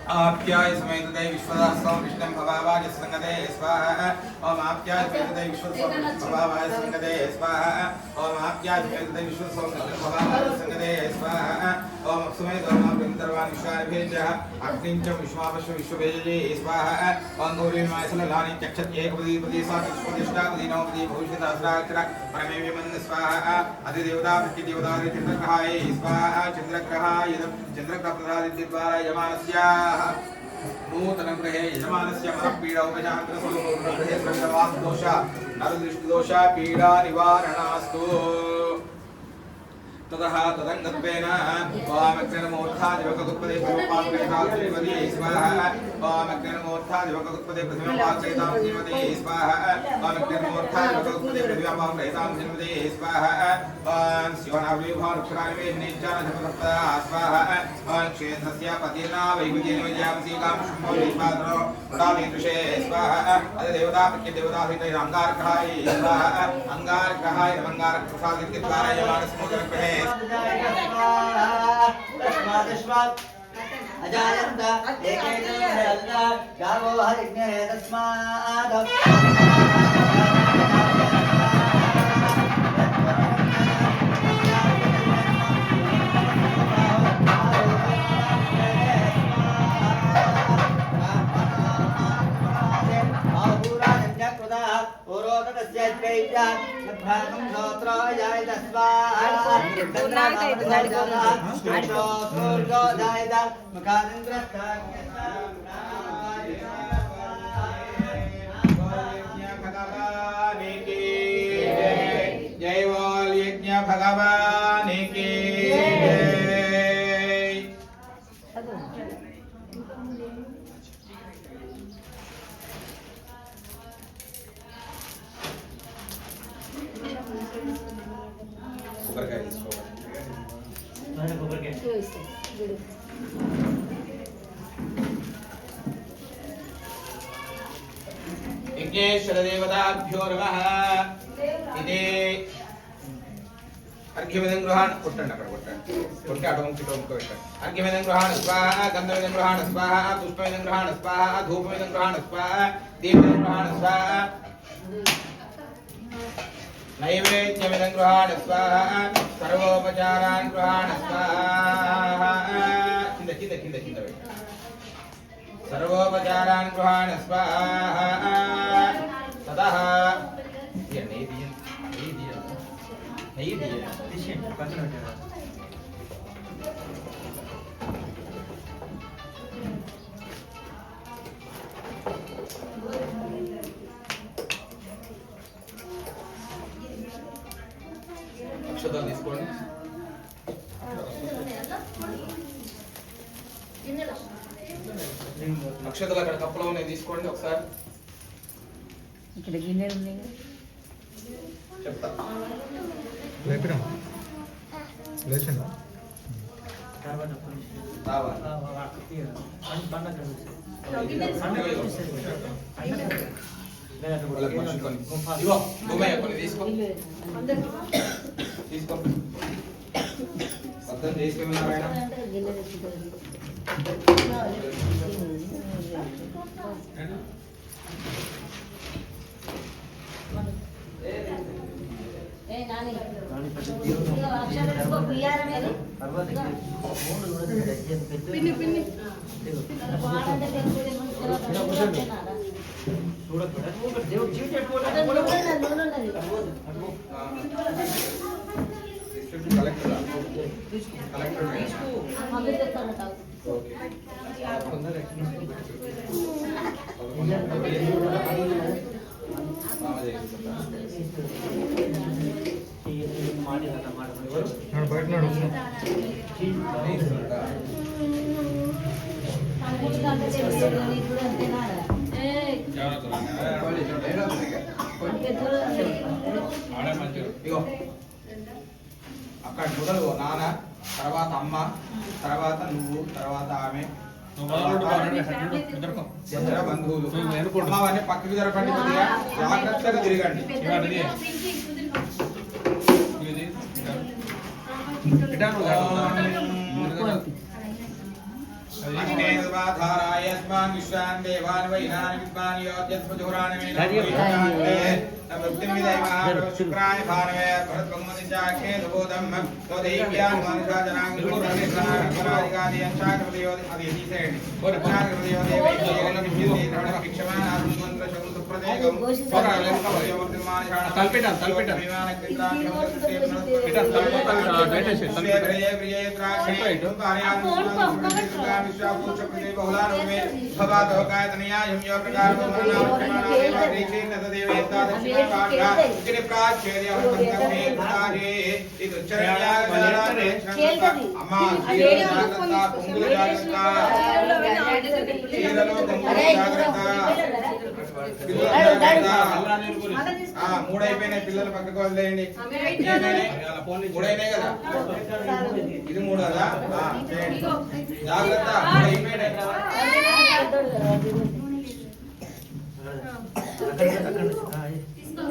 आप्याय समेतते विश्वदास्तं विष्णुं भवावाय संगते स्वाहा ओम आप्याय समेतते विश्वदास्तं भवावाय संगते स्वाहा ओम आप्याय समेतते विश्वदास्तं भवावाय संगते स्वाहा ओम समेतं ब्रह्मतर्वान् विश्वाभेजः अग्निं च विश्वावश्व विश्वभेजे स्वाहा ओम गौरीमायसललानि चक्षत एकपदी सात विश्वदिष्टापदी नवपदी भविष्यदास्राक्षर परमेव्यमन् स्वाहा अधिदेवता प्रतिदेवता चन्द्रग्रहाय स्वाहा चन्द्रग्रहाय चन्द्रग्रहप्रसादिद्वारा यमानस्य नूतनगृहे यजमानस्य मनःपीडा उपशान्तरस्तु सर्ववास्तुदोषा नरदृष्टिदोषा पीडा निवारणास्तु ततः तदङ्गत्वेन वामग्नमोत्थादिवकगुप्पदे प्रथमपात्रयतां श्रीमती स्वाहा वामग्नमोत्थादिवकगुप्पदे प्रथमपात्रयतां श्रीमती स्वाहा वामग्नमोत्थादिवकगुप्पदे प्रथमपात्रयतां श्रीमती स्वाहा शिवनाविभावक्षराणिवेन्नेच्छानधर्मसप्तदा स्वाहा क्षेत्रस्य पतिर्ना वैकुण्ठेन विजयामसीकां शुम्भोलिपात्रो वृडालीदृशे स्वाहा अदेवतापत्यदेवताभितै अंगारग्रहाय स्वाहा अंगारग्रहाय नमंगारप्रसादित्वारायमाण समुद्रग्रहे अजायन्त एकेन गावो हरिज्ञे तस्मात् जय बोल यज्ञ भगवान की यज्ञेश्वर देवताभ्यो नमः इति अर्घ्यमिदं गृहाण कोट्टंड अక్కడ कोट्टंड कोट्टे अटोम कोट्टंड अर्घ्यमिदं गृहाण स्वाहा गंधमिदं गृहाण स्वाहा पुष्पमिदं गृहाण स्वाहा धूपमिदं गृहाण स्वाहा दीपमिदं गृहाण स्वाहा नैवेद्यमिदं गृहाण स्वाहा सर्वोपचारान् गृहाण स्वाहा चिंद सर्वोपचारान् गृहाण स्वाहा ततः नहीं दिए अक्षताలు తీసుకోండి అక్షతలు అక్కడ కప్పులో ఉన్నాయి తీసుకోండి ఒకసారి ఇక్కడ గిన్నెలు ఉన్నాయి చెప్తా లేపినా లేచిందా ఇగో భూమయ్య కొన్ని తీసుకో తీసుకో అర్థం చేసుకోమన్నారాయణ బయట నడు అక్కడ మొదలు నాన్న తర్వాత అమ్మ తర్వాత నువ్వు తర్వాత ఆమె చంద్ర బంధువులు అమ్మవారిని పక్కకి జరపండి కొద్దిగా జాగ్రత్తగా తిరగండి धारायस्मान् विश्वान् देवान् वैनान् विद्वान् योद्यत्पुजुराणमेन शुक्राय भानवे भरतभगवतिचाख्ये दुबोधम् तदेव्यान् मनुषाजनान् गुरुराधिकादियञ्चाकृपदयो अभिधीसेन् गुरुराधिकादियो देवैः మూడైపోయినాయి పిల్లలు పక్కకు వదిలేయండి మూడైనాయి కదా ఇది మూడు కదా జాగ్రత్త మూడైపోయినాయి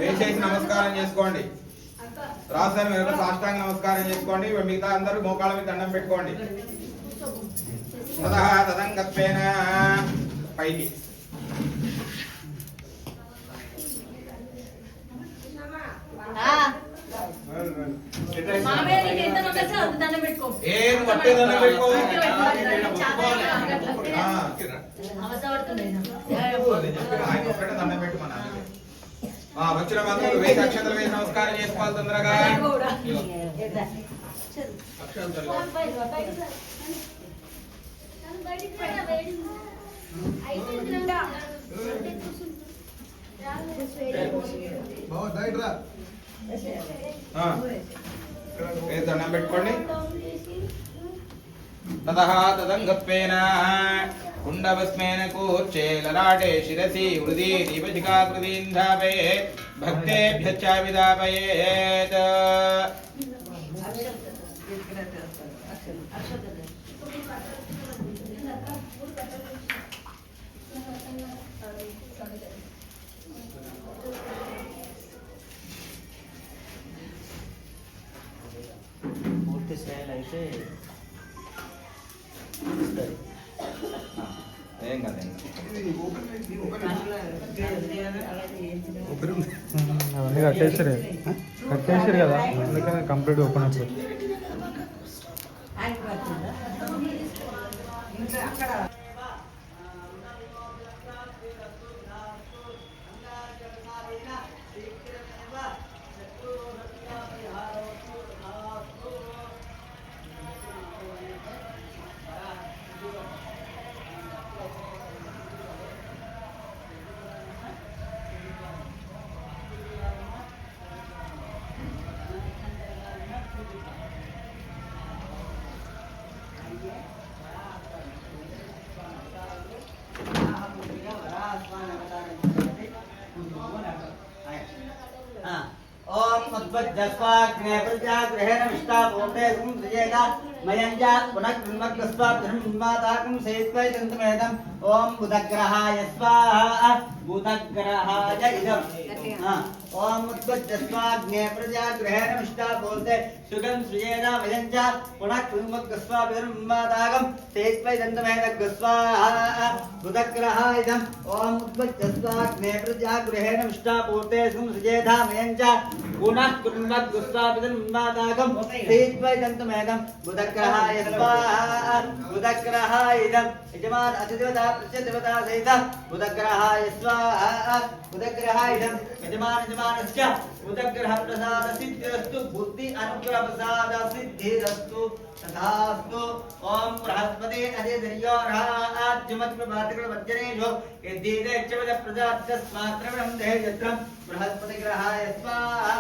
వేసేసి నమస్కారం చేసుకోండి రాసారి మీరు సాష్టాంగ నమస్కారం చేసుకోండి మిగతా అందరూ మోకాళ్ళ మీద దండం పెట్టుకోండి తదంగత్వేన పైకి ఏం పట్టే దండం పెట్టుకో దండం పెట్టుకున్నా వచ్చిన మాత్రం వేసి అక్షతలు వేసి నమస్కారం చేసుకోవాలి తొందరగా దండం పెట్టుకోండి తదంగత్వేన కుండభస్మేన కూర్చే లలాటే శిరసి హృది దీపశిఖాకృతీంధాపయేత్ భక్తేభ్యశ్చ విదాపయేత్ పూర్తి స్థాయిలో అయితే ఏం కదా అవన్నీ కట్టేసారు కదా అందుకని కంప్లీట్ ఓపెన్ అయిపోయింది. ओम मद्वज्जस्वाग्ने प्रजागृहेण विष्टापूर्णे संसृजेता मयञ्जा पुनः कृन्मग्गस्वाग्निर्माताकं सेत्वै दन्तमेदम् ओम बुधग्रहाय स्वाहा बुधग्रहाय इदम् ओम मद्वज्जस्वाग्ने प्रजागृहेण विष्टापूर्णे सुगं सृजेता मयञ्जा पुनः कृन्मग्गस्वाग्निर्माताकं सेत्वै दन्तमेदम् स्वाहा बुधग्रहाय इदम् ओम मद्वज्जस्वाग्ने प्रजागृहेण विष्टापूर्णे सुगं सृजेता मयञ्जा पुनः कृन्मग्गस्वाग्निर्माताकं सेत्वै दन्तमेदम् बुधग्रहाय स्वाहा बुधग्रहाय इदम् यजमान अतिदेवता प्रत्यदेवता सहित बुधग्रहाय स्वाहा बुधग्रहाय इदम् यजमानस्य बुधग्रह प्रसाद सिद्धिरस्तु बुद्धि अनुग्रह प्रसाद सिद्धिरस्तु तथास्तु ओम बृहस्पति अदिर्योराज्यमत्प्रभातिकवज्रेषु यद्दीदे चवद प्रजातस्मात्रं देहयत्रं बृहस्पति ग्रहाय स्वाहा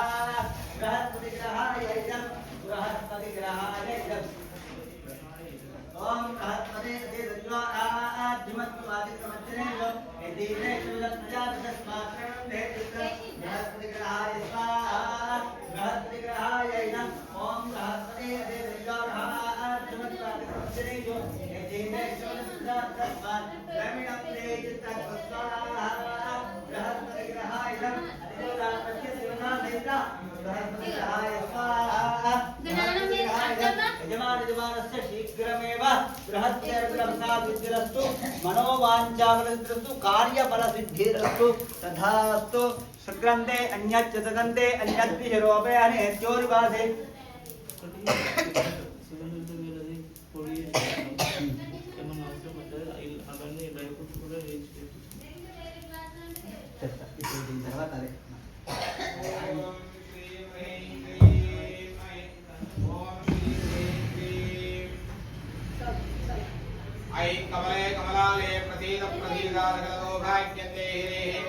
बृहस्पति ग्रहाय इदम् बृहस्पति ग्रहाय इदम् ओम बृहस्पति अदिर्योराज्यमत्प्रभातिकवज्रेषु यद्दीदे चवद प्रजातस्मात्रं देहयत्रं बृहस्पति ग्रहाय स्वाहा बृहस्पति ग्रहाय इदम् ओम बृहस्पति अदिर्योराज्यमत्प्रभातिकवज्रेषु यद्दीदे चवद प्रजातस्मात्रं देहयत्रं बृहस्पति ग्रहाय इदम् यजमानस्य शीघ्रमेव बृहत्प्रसादसिद्धिरस्तु मनोवाञ्छाफलसिद्धिरस्तु कार्यफलसिद्धिरस्तु तथास्तु सुग्रन्थे अन्यच्च तदन्ते अन्यद्विषरोपे अनेत्योरिवासे यन्ते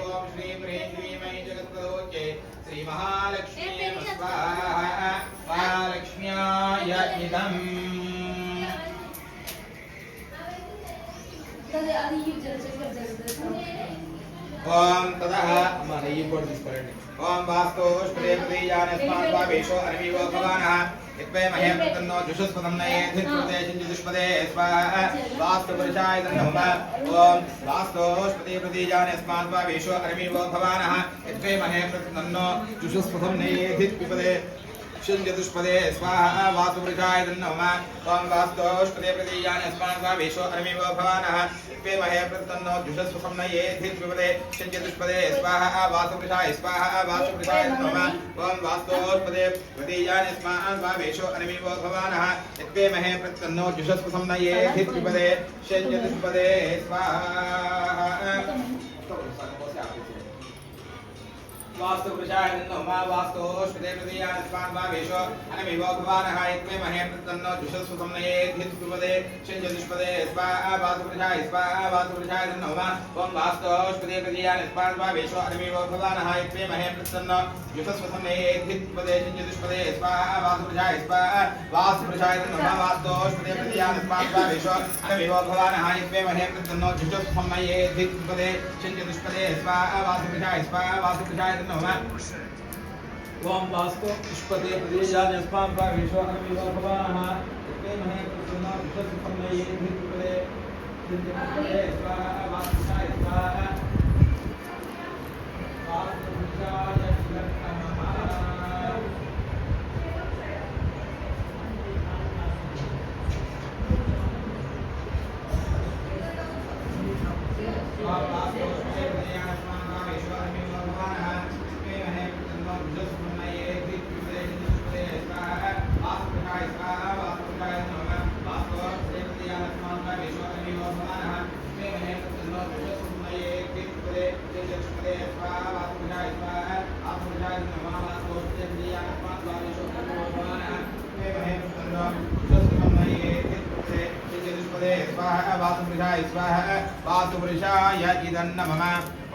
ओम श्री ह्रीं क्लीं जगत्प्रदोचे श्री महालक्ष्मी स्वाहा महालक्ष्म्याय इदम् ओम ततः हमारे ये बोर्ड दिसपरेंడి ओम वास्तु श्री प्रतीयानस्मात् वावेशो अनविवो भवानः इत्वे महे प्रतन्नो जुषस्पदं नयेधित् प्रदेशं जुष्पदे स्वाहा वास्तु पुरुषाय नमः ओम वास्तु श्री प्रतीयानस्मात् वावेशो अनविवो भवानः इत्वे महे प्रतन्नो जुषस्पदं नयेधित् पिपदे चतुष्पदे स्वाहा वास्तु पुरुषाय नमः ओम वास्तु श्री प्रतीयानस्मात् वावेशो अनविवो भवानः इत्वे महे प्रतन्नो जुषस्पदं नयेधित् पिपदे चतुष्पदे स्वाहा वास्तु पुरुषाय स्वाहा वास्तु पुरुषाय नमः ओम वास्तु श्री प्रतीयानस्मात् वावेशो अनविवो भवानः इत्वे महे प्रतन्नो जुषस्पदं नयेधित् पिपदे चतुष्पदे स्वाहा वास्तु पुरुषाय नमः वास्तु श्री प्रतीयानस्मात् वावेशो अनविवो भवानः इत्वे महे प्रतन्नो जुषस्पदं नयेधित् पिपदे चतुष्पदे स्वाहा वास्तु पुरुषाय स्वाहा वास्तु पुरुषाय नमः ओम वास्तु श्री प्रतीयानस्मात् वावेशो अनविवो भवानः इत्वे महे प्रतन्नो जुषस्पदं नयेधित् पिपदे चतुष्पदे स्वाहा वास्तु पुरुषाय स्वाहा वास्तु पुरुषाय नमः वास्तु श्री प्रतीयानस्मात् वावेशो अनविवो भवानः इत्वे महे प्रतन्नो जुषस्पदं नयेधित् पिपदे चतुष्पदे स्वाहा वास्तु पुरुषाय स्वाहा वास्तु पुरुषाय ओम वास्तु पुष्पते प्रतीयानस्मात् वावेशो अनविवो भवानः इत्वे महे प्रतन्नो जुषस्पदं नयेधित् पिपदे चतुष्पदे स्वाहा वास्तु पुरुषाय स्वाहा वास्तु पुरुषाय वास्तु पुरुषाय इदं नमः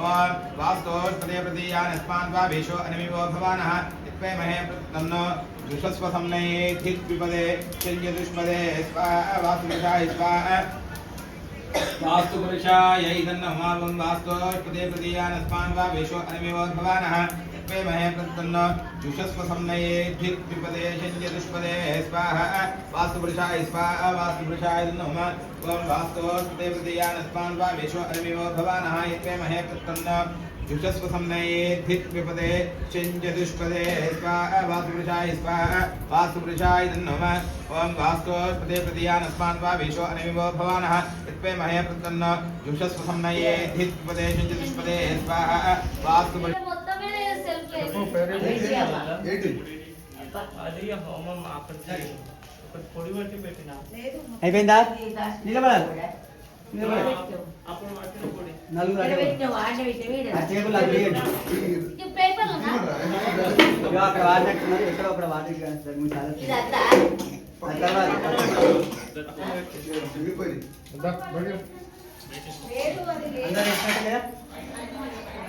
ओम वास्तु श्री प्रतीयानस्मात् वावेशो अनविवो भवानः इत्वे महे प्रतन्नो जुषस्पदं नयेधित् पिपदे चतुष्पदे स्वाहा वास्तु पुरुषाय स्वाहा वास्तु पुरुषाय इदं नमः ओम वास्तु श्री प्रतीयानस्मात् वावेशो अनविवो भवानः इत्वे महे प्रतन्नो जुषस्पदं नयेधित् पिपदे चतुष्पदे स्वाहा वास्तु पुरुषाय स्वाहा वास्तु पुरुषाय नमः ओम वास्तु श्री प्रतीयानस्मात् वावेशो अनविवो भवानः इत्वे महे प्रतन्नो जुषस्पदं नयेधित् पिपदे चतुष्पदे स्वाहा वास्तु पुरुषाय स्वाहा वास्तु पुरुषाय नमः ओम वास्तु श्री प्रतीयानस्मात् वावेशो अनविवो भवानः इत्वे महे प्रतन्नो जुषस्पदं नयेधित् पिपदे चतुष्पदे स्वाहा वास्तु అయిపోయిందా నిలబడాలి నలుగురు టేబుల్ అక్కడ వాడినట్టున్నారు ఎక్కడో అక్కడ వాడి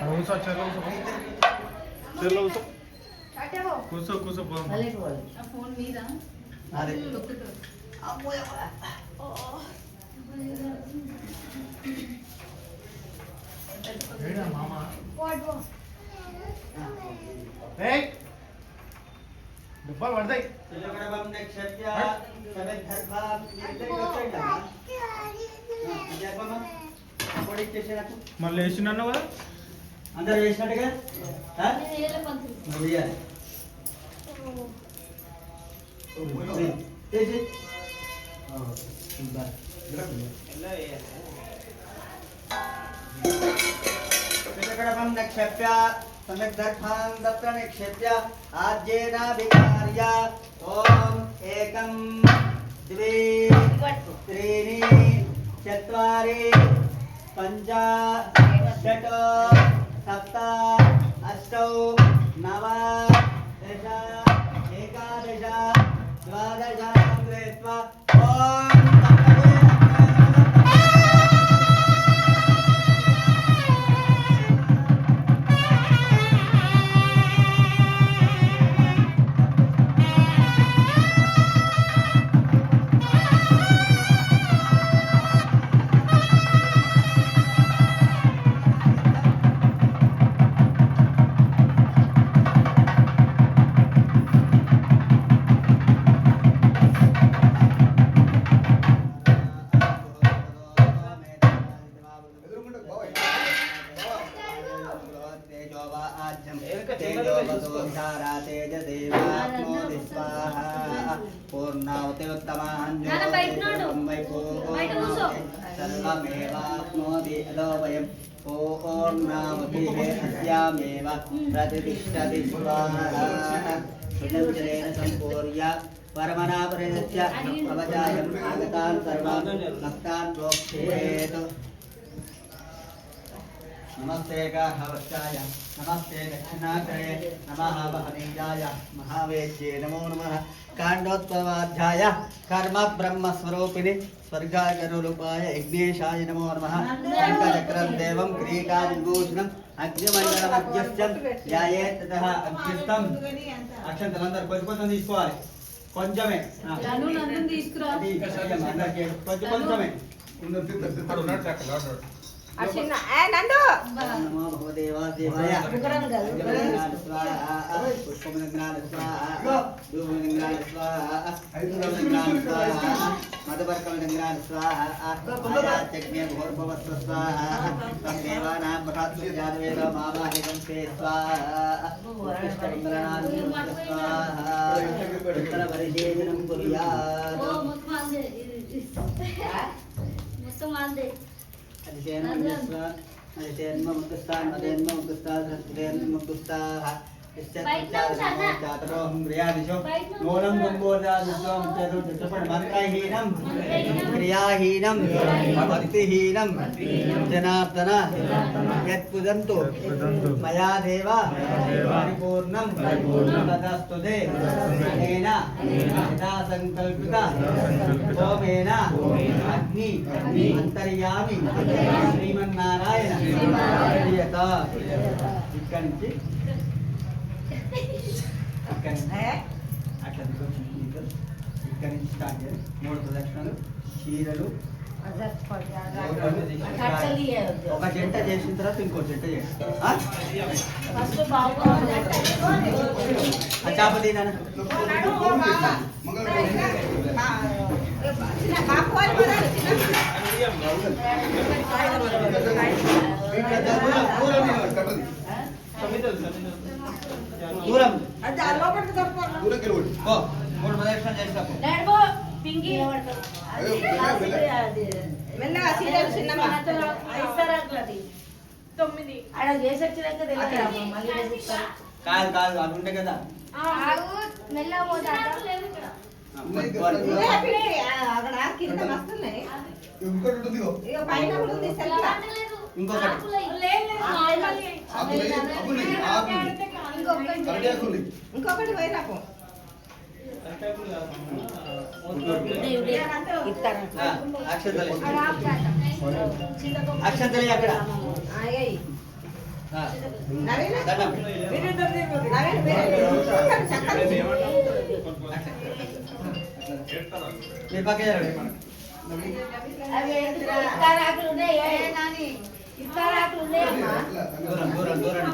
అందరూ ఇచ్చినట్టు కదా కూర్చో కూర్చో ఫోన్ మీద అదే మామ దుబ్బాలు పడతాయి మళ్ళీ వేసినాను కదా అందరు వేసినట్టుగా निक्षेप्य सम्यक् तत्र निक्षेप्य आज्येनाभिचार्य ओम एकं द्वे त्रीणि चत्वारि पञ्च षट् सप्त अष्टौ नव दश एकादश द्वादश कृत्वा ओम तेजोवाज्यं तेजोवसोधारा तेजदेवाप्नोति स्वाहा पूर्णावतिरुत्तमाञ्जोतिर्वं सर्वमेवाप्नोति अदो वयं पूर्णावतिः अस्यामेव प्रतिष्ठति स्वाहा सुजलेन सम्पूर्य परमना परिणत्य अवजायम् आगतान् सर्वान् भक्तान् प्रोक्षेत् नमस्ते गाहवश्चाय नमस्ते दक्षिणाग्रे नमः वहनीयाय महावेद्ये नमो नमः काण्डोत्सवाध्याय कर्म ब्रह्मस्वरूपिणि स्वर्गागरुरूपाय यज्ञेशाय नमो नमः शङ्खचक्रं देवं किरीटादिभूषणम् अग्निमण्डलमध्यस्थं ध्यायेत् ततः अभ्यस्तम् అక్షంతలందరూ కొంచెం తీసుకోవాలి కొంచెమే కొంచెమే అశిన ఏ నందు నమో భగవదేవాదేవాయ పుష్పమనంగాన స్వాహా ధూమనంగాన స్వాహా ఐదునంగాన స్వాహా మధుపర్కమనంగాన స్వాహా ఆయాచగ్నే భోర్భవస్వ స్వాహా దేవానాం మహాత్మజానవేద మామాహికం తే స్వాహా పుష్పమంగళనాథ స్వాహా ఉత్తరపరిశేచనం కుర్యాత్ अदिशेन्ममुक्तस्तान् मदेन्ममुक्तस्तान् संस्कृतेन्ममुक्तस्ताः मूलं गम्बोदादित्वं चतुर्दशपण मन्त्रहीनं क्रियाहीनं भक्तिहीनं जनार्दन यत्पुदन्तु मया देव परिपूर्णं तदस्तुते अनेन यदा संकल्पित होमेन अग्नि अंतर्यामि श्रीमन्नारायण क्रियता इక్కడి నుంచి ఇక్కడి నుంచి స్టార్ట్ చేయాలి 3 ప్రదక్షిణలు చీరలు ఒక జంట చేసిన తర్వాత ఇంకో జంట చేయాలి చాపతి దూరం 3 ప్రదక్షిణలు చేస్తాము మెల్లగా సీరియల్ సినిమా కాదు కాదు అవి ఉంటాయి కదా అక్కడ కింద మస్తున్నాయి ఇంకోటి ఇక పైన కూడా ఉంది ఇంకొకటి పోయినాకు అక్షంతలే అక్కడ మీ పక్క దూరం దూరం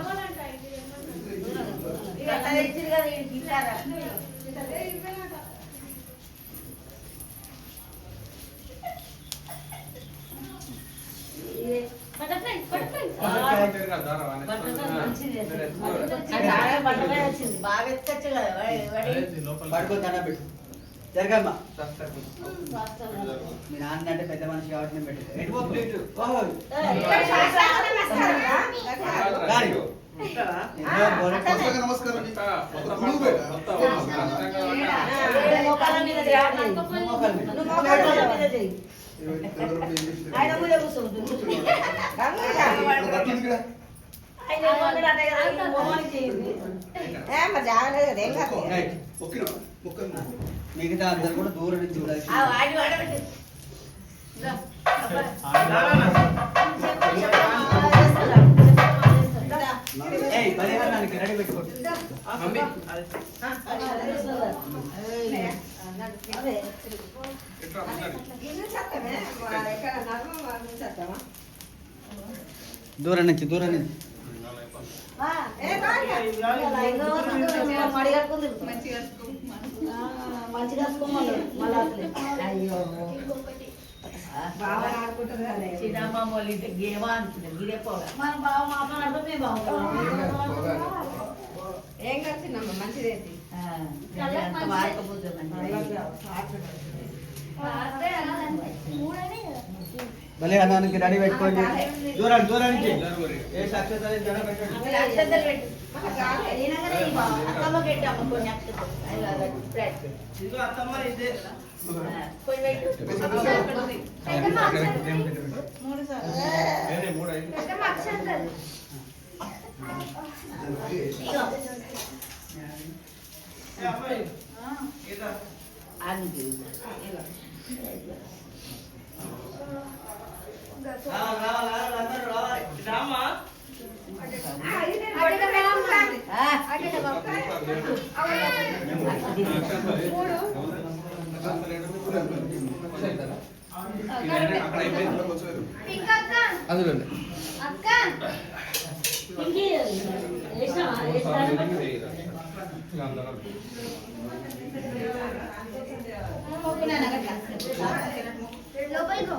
పడుకుందా పెట్టు జరగమ్మా మీ నాన్న అంటే పెద్ద మనిషి కాబట్టి నేను పెట్టు మిగతా అందరు కూడా దూరం నుంచి చూడాలి పదిహేను రెడీ పెట్టుకోండి దూరం నుంచి మంచిగా అయ్యో బాగా ఆడుకుంటారు చిన్నమ్మ గేవా అనుకుంటారు గిరే పోగా మన బావ మాట్లాడుతూ మేము బాగుంటాం అంత వాడకపోతుంది భలే అన్నానికి రెడీ పెట్టుకోండి దూరం దూరం నుంచి ఏ సాక్షాత్ జనం పెట్టండి ఇది అత్తమ్మ ఇదే అందులో లోపలికి